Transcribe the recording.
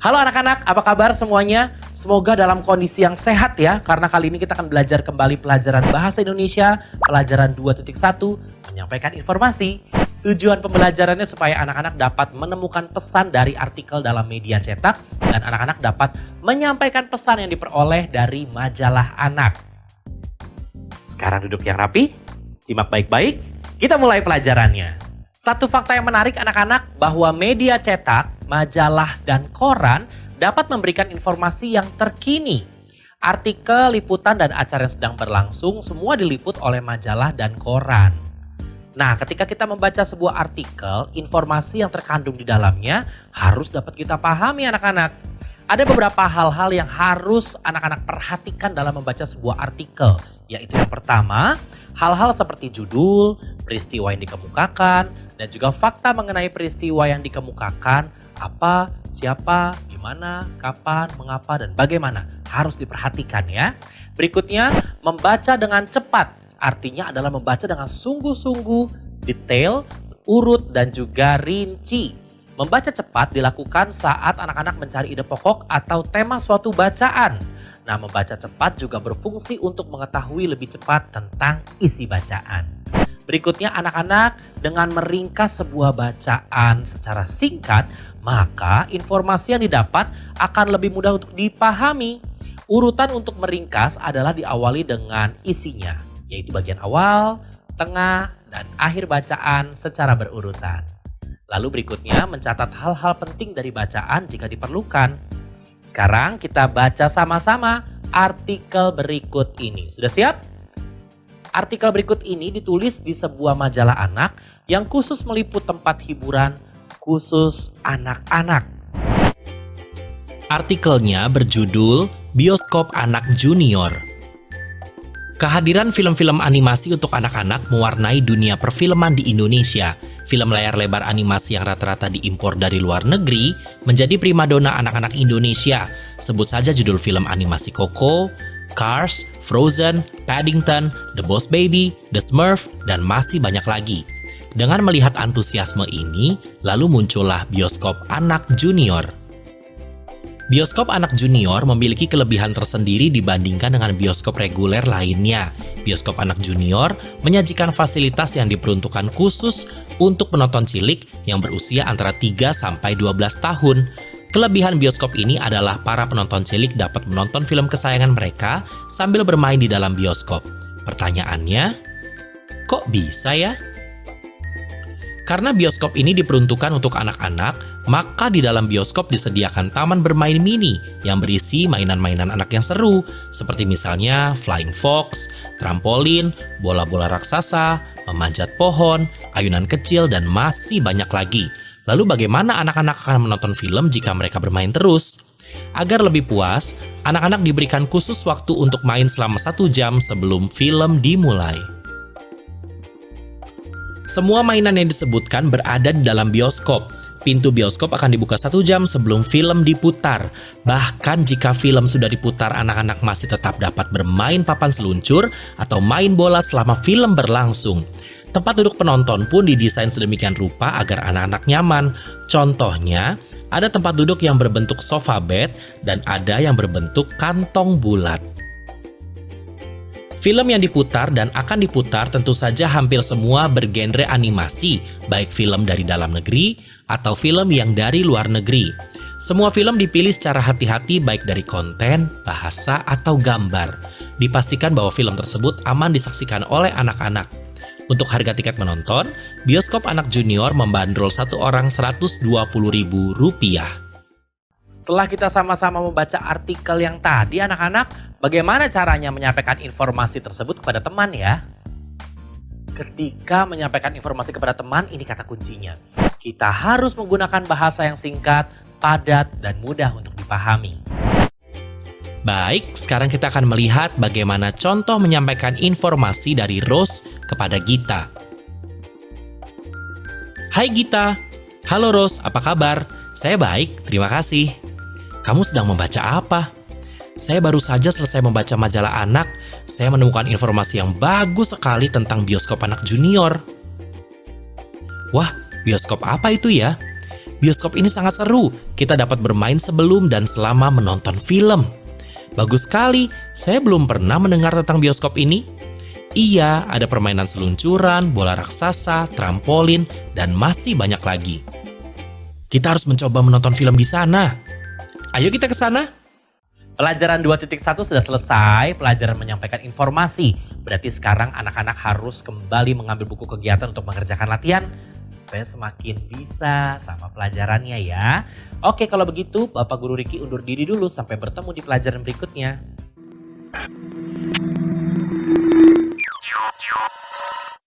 Halo anak-anak, apa kabar semuanya? Semoga dalam kondisi yang sehat ya, karena kali ini kita akan belajar kembali pelajaran Bahasa Indonesia, pelajaran 2.1, menyampaikan informasi. Tujuan pembelajarannya supaya anak-anak dapat menemukan pesan dari artikel dalam media cetak, dan anak-anak dapat menyampaikan pesan yang diperoleh dari majalah anak. Sekarang duduk yang rapi, simak baik-baik, kita mulai pelajarannya. Satu fakta yang menarik anak-anak bahwa media cetak, majalah, dan koran dapat memberikan informasi yang terkini. Artikel, liputan, dan acara yang sedang berlangsung semua diliput oleh majalah dan koran. Nah, ketika kita membaca sebuah artikel, informasi yang terkandung di dalamnya harus dapat kita pahami anak-anak. Ada beberapa hal-hal yang harus anak-anak perhatikan dalam membaca sebuah artikel, yaitu yang pertama, hal-hal seperti judul, peristiwa yang dikemukakan, dan juga fakta mengenai peristiwa yang dikemukakan, apa, siapa, di mana, kapan, mengapa, dan bagaimana. Harus diperhatikan ya. Berikutnya, membaca dengan cepat. Artinya adalah membaca dengan sungguh-sungguh, detail, urut, dan juga rinci. Membaca cepat dilakukan saat anak-anak mencari ide pokok atau tema suatu bacaan. Nah, membaca cepat juga berfungsi untuk mengetahui lebih cepat tentang isi bacaan. Berikutnya anak-anak dengan meringkas sebuah bacaan secara singkat, maka informasi yang didapat akan lebih mudah untuk dipahami. Urutan untuk meringkas adalah diawali dengan isinya, yaitu bagian awal, tengah, dan akhir bacaan secara berurutan. Lalu berikutnya mencatat hal-hal penting dari bacaan jika diperlukan. Sekarang kita baca sama-sama artikel berikut ini. Sudah siap? Artikel berikut ini ditulis di sebuah majalah anak yang khusus meliput tempat hiburan khusus anak-anak. Artikelnya berjudul Bioskop Anak Junior. Kehadiran film-film animasi untuk anak-anak mewarnai dunia perfilman di Indonesia. Film layar lebar animasi yang rata-rata diimpor dari luar negeri menjadi primadona anak-anak Indonesia. Sebut saja judul film animasi Coco, Cars, Frozen, Paddington, The Boss Baby, The Smurf, dan masih banyak lagi. Dengan melihat antusiasme ini, lalu muncullah Bioskop Anak Junior. Bioskop Anak Junior memiliki kelebihan tersendiri dibandingkan dengan bioskop reguler lainnya. Bioskop Anak Junior menyajikan fasilitas yang diperuntukkan khusus untuk penonton cilik yang berusia antara 3 sampai 12 tahun. Kelebihan bioskop ini adalah para penonton cilik dapat menonton film kesayangan mereka sambil bermain di dalam bioskop. Pertanyaannya, kok bisa ya? Karena bioskop ini diperuntukkan untuk anak-anak, maka di dalam bioskop disediakan taman bermain mini yang berisi mainan-mainan anak yang seru, seperti misalnya Flying Fox, trampolin, bola-bola raksasa, memanjat pohon, ayunan kecil, dan masih banyak lagi. Lalu bagaimana anak-anak akan menonton film jika mereka bermain terus? Agar lebih puas, anak-anak diberikan khusus waktu untuk main selama 1 jam sebelum film dimulai. Semua mainan yang disebutkan berada di dalam bioskop. Pintu bioskop akan dibuka 1 jam sebelum film diputar. Bahkan jika film sudah diputar, anak-anak masih tetap dapat bermain papan seluncur atau main bola selama film berlangsung. Tempat duduk penonton pun didesain sedemikian rupa agar anak-anak nyaman. Contohnya, ada tempat duduk yang berbentuk sofa bed dan ada yang berbentuk kantong bulat. Film yang diputar dan akan diputar tentu saja hampir semua bergenre animasi, baik film dari dalam negeri atau film yang dari luar negeri. Semua film dipilih secara hati-hati baik dari konten, bahasa, atau gambar. Dipastikan bahwa film tersebut aman disaksikan oleh anak-anak. Untuk harga tiket menonton, Bioskop Anak Junior membandrol satu orang Rp120.000. Setelah kita sama-sama membaca artikel yang tadi anak-anak, bagaimana caranya menyampaikan informasi tersebut kepada teman ya? Ketika menyampaikan informasi kepada teman, ini kata kuncinya. Kita harus menggunakan bahasa yang singkat, padat, dan mudah untuk dipahami. Baik, sekarang kita akan melihat bagaimana contoh menyampaikan informasi dari Rose kepada Gita. Hai Gita. Halo Rose, apa kabar? Saya baik, terima kasih. Kamu sedang membaca apa? Saya baru saja selesai membaca majalah anak. Saya menemukan informasi yang bagus sekali tentang bioskop anak junior. Wah, bioskop apa itu ya? Bioskop ini sangat seru. Kita dapat bermain sebelum dan selama menonton film. Bagus sekali, saya belum pernah mendengar tentang bioskop ini. Iya, ada permainan seluncuran, bola raksasa, trampolin, dan masih banyak lagi. Kita harus mencoba menonton film di sana. Ayo kita ke sana. Pelajaran 2.1 sudah selesai, pelajaran menyampaikan informasi. Berarti sekarang anak-anak harus kembali mengambil buku kegiatan untuk mengerjakan latihan supaya semakin bisa sama pelajarannya ya. Oke, kalau begitu Bapak Guru Riki undur diri dulu sampai bertemu di pelajaran berikutnya.